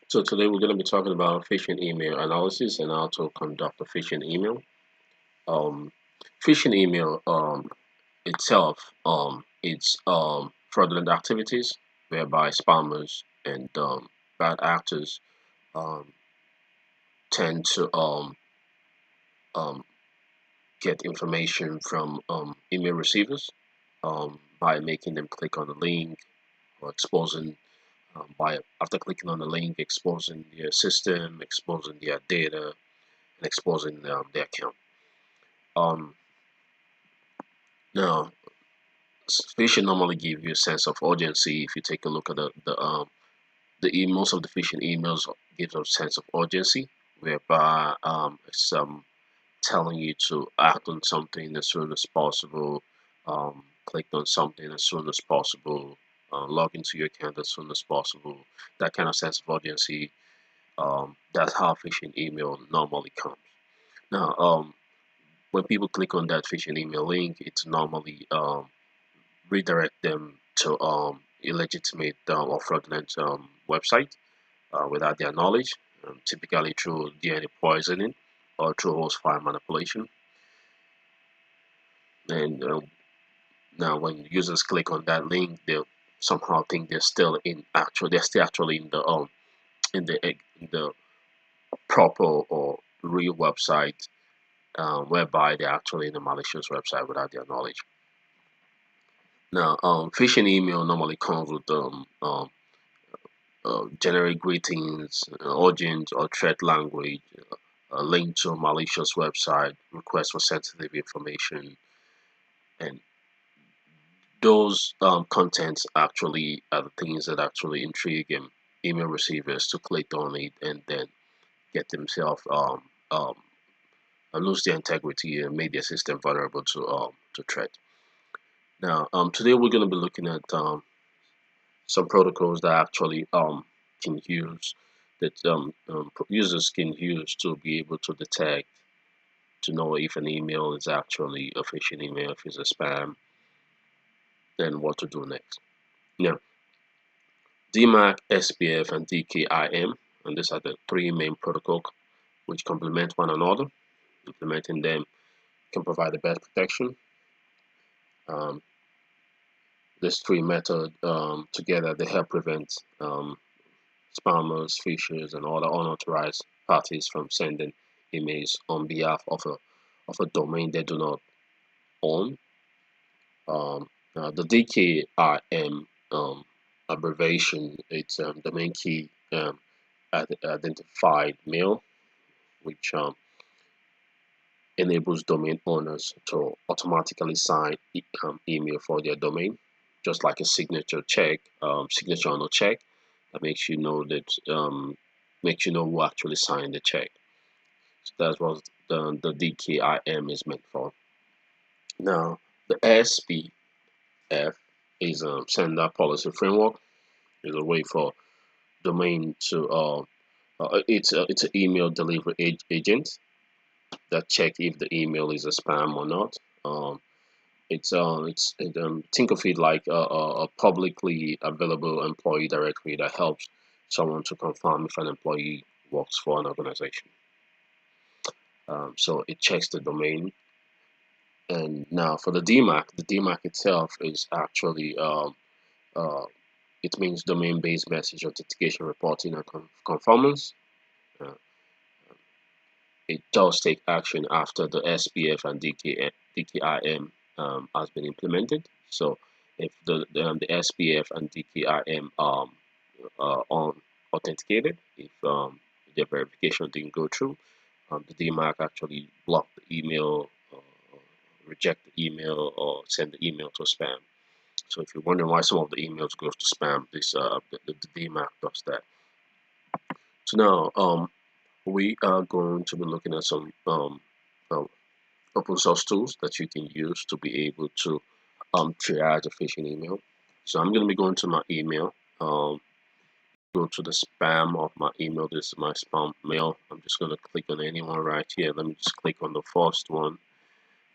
So today we're going to be talking about phishing email analysis and how to conduct a phishing email. Um, Phishing email itself it's fraudulent activities whereby spammers and bad actors um, tend to um, get information from email receivers by making them click on the link or exposing by after clicking on the link, exposing their system, exposing their data, and exposing their account. Um, Now, phishing normally give you a sense of urgency. If you take a look at most of the phishing emails gives a sense of urgency, whereby it's telling you to act on something as soon as possible, click on something as soon as possible, log into your account as soon as possible. That kind of sense of urgency. That's how phishing email normally comes. Now, when people click on that phishing email link, it's normally redirect them to illegitimate or fraudulent website without their knowledge, typically through DNA poisoning or through host file manipulation. And now, when users click on that link, they'll somehow think they're still actually in the proper or real website, whereby they're actually in a malicious website without their knowledge. Now, phishing email normally comes with generic greetings, urgent or threat language, a link to a malicious website, request for sensitive information, and those contents actually are the things that actually intrigue email receivers to click on it and then get themselves lose their integrity and make their system vulnerable to threat. Now, today we're going to be looking at some protocols that actually can use that users can use to be able to detect to know if an email is actually a phishing email, if it's a spam, then what to do next. Now, DMAC, SPF, and DKIM, and these are the three main protocols which complement one another. Implementing them can provide the best protection. Um, these three methods together they help prevent spammers, phishers, and other unauthorized parties from sending emails on behalf of a domain they do not own. The DKIM abbreviation, it's domain key identified mail, which enables domain owners to automatically sign email for their domain, just like a signature check, signature on a check that makes you know who actually signed the check. So that's what the DKIM is meant for. Now, the SPF is a sender policy framework. Is a way for domain to it's an email delivery agent that check if the email is a spam or not. Think of it like a publicly available employee directory that helps someone to confirm if an employee works for an organization. So it checks the domain. And now for the DMAC itself is actually it means domain-based message authentication reporting and conformance. Uh, it does take action after the SPF and DKIM has been implemented. So if the SPF and DKIM on authenticated, if the verification didn't go through, the DMARC actually blocked the email, reject the email, or send the email to spam. So if you're wondering why some of the emails goes to spam, this the DMARC does that. So now we are going to be looking at some uh, open source tools that you can use to be able to triage a phishing email. So I'm going to be going to my email. Go to the spam of my email. This is my spam mail. I'm just going to click on anyone right here. Let me just click on the first one.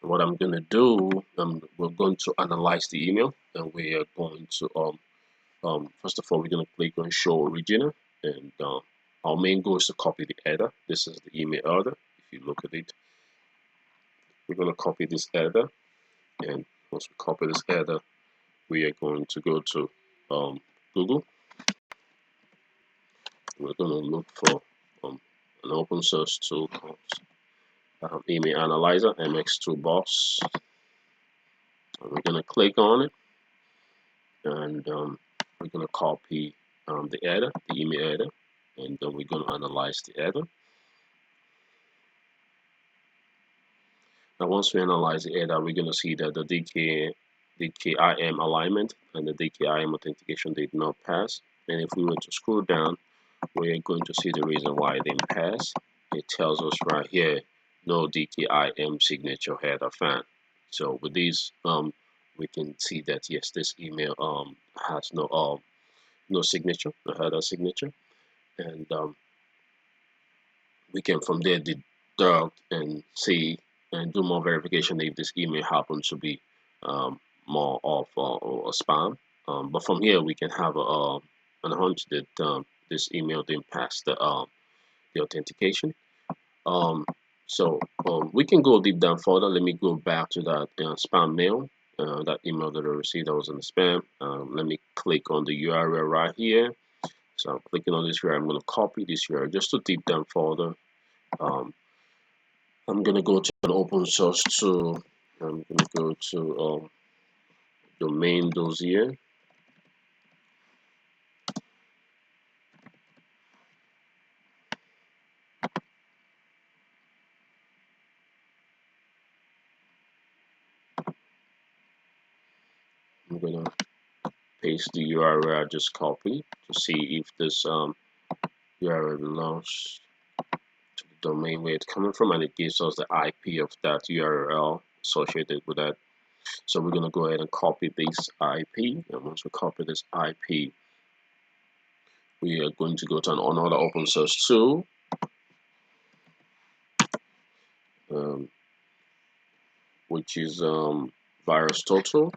And what I'm going to do, we're going to analyze the email, and we are going to first of all we're going to click on show original, and our main goal is to copy the header. This is the email header. If you look at it, we're going to copy this header, and once we copy this header, we are going to go to Google. We're going to look for an open source tool called Email Analyzer, MX Toolbox. And we're going to click on it, and we're going to copy the header, the email header, and then we're going to analyze the header. Now, once we analyze the header, we're going to see that the DKIM alignment and the DKIM authentication did not pass. And if we were to scroll down, we're going to see the reason why it didn't pass. It tells us right here, no DKIM signature header found. So with these, we can see that yes, this email has no signature, no header signature, and we can from there deduct and see and do more verification if this email happens to be more of a spam. But from here, we can have an hunch that this email didn't pass the authentication. Um, so we can go deep down further. Let me go back to that spam mail, that email that I received that was in the spam. Let me click on the URL right here. So I'm clicking on this URL. I'm going to copy this URL just to deep down further. I'm going to go to an open source tool. I'm going to go to domain dossier. I'm going to paste the URL I just copied to see if this URL belongs to the domain where it's coming from, and it gives us the IP of that URL associated with that. So we're going to go ahead and copy this IP, and once we copy this IP, we are going to go to another open source tool, which is VirusTotal.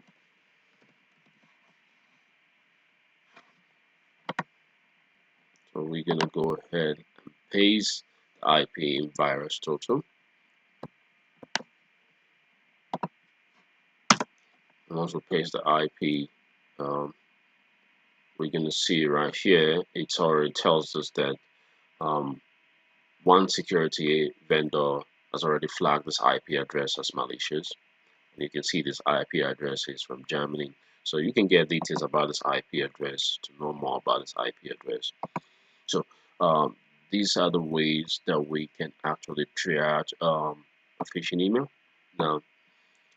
So we're going to go ahead and paste the IP in VirusTotal. And once we paste the IP, we're going to see right here, it already tells us that one security vendor has already flagged this IP address as malicious. And you can see this IP address is from Germany. So you can get details about this IP address to know more about this IP address. So these are the ways that we can actually triage a phishing email. Now,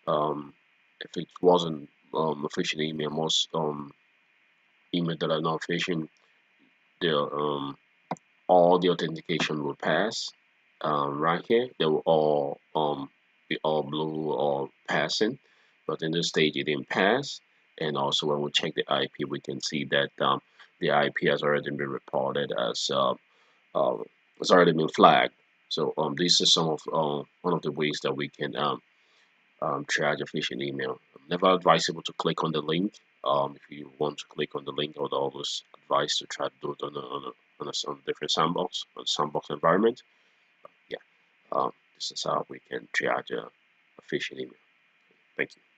if it wasn't a phishing email, most email that are not phishing, all the authentication will pass. Right here, they will all be all blue or passing, but in this stage it didn't pass. And also when we check the IP, we can see that the IP has already been reported as it's already been flagged. So this is some of one of the ways that we can triage a phishing email. Never advisable to click on the link. If you want to click on the link, I would always advise to try to do it on a different sandbox, on a sandbox environment. Yeah, this is how we can triage a phishing email. Thank you.